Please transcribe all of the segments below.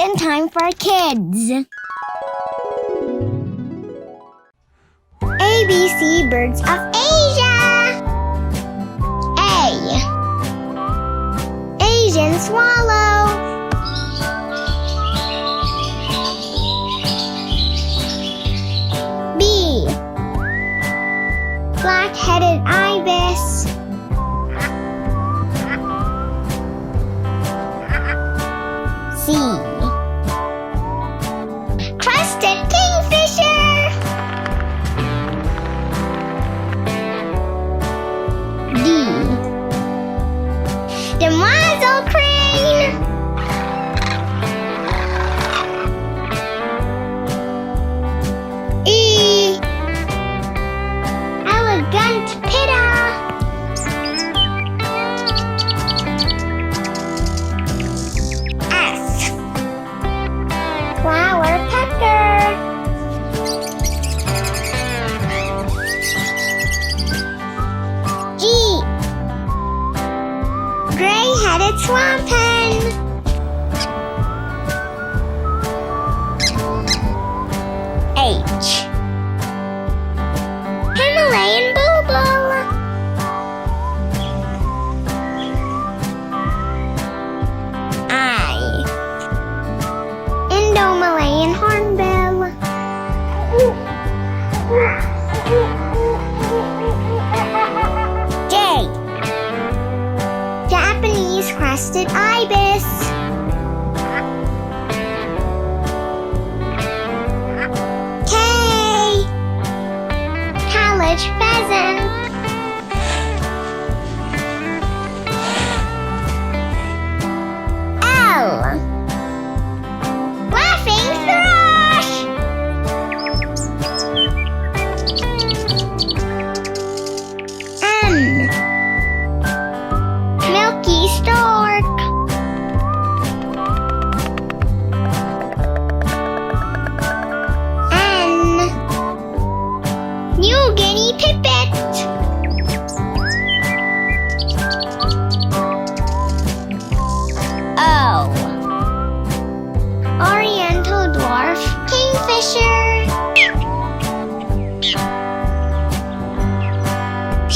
in time for kids. ABC Birds of Asia. A. Asian swallow. B. Black-headed ibis. C. Crested kingfisher. D. Demoiselle crane. E. Elegant pitta. S. Flower pecker. G. Gray-headed swamp hen. H. Himalayan bulbul. I. Indo-Malayan hornbill. J. Japanese crested ibis. K. College pheasant. L. Laughing thrush. M. Milky stork. N. New Guinea pipit. O. Oriental dwarf kingfisher. P.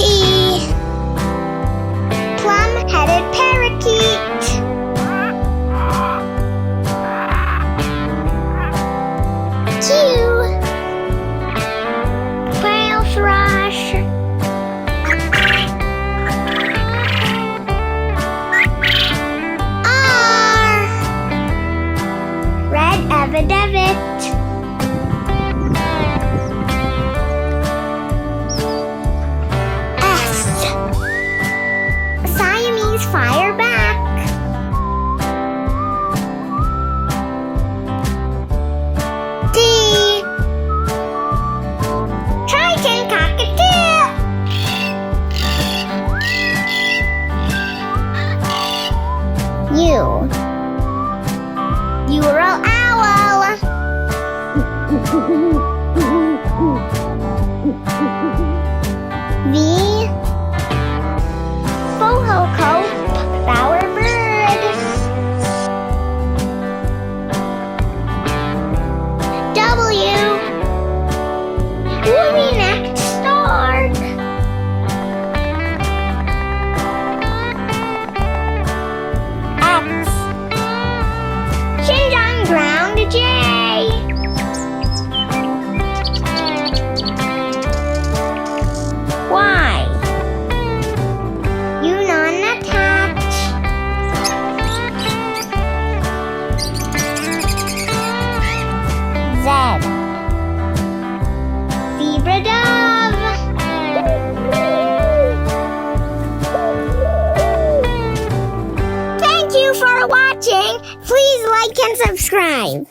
Plum-headed parakeet. Q. Quail thrush. R. Red evidevit. S. Siamese fireback. D. Triton cockatiel. U. Ural owl. V. Bohocope bowerbird. W. Woolly-necked stork. X. Xinjiang ground jay. Y. Yunnan attach. Z. Zebra dove. Thank you for watching. Please like and subscribe.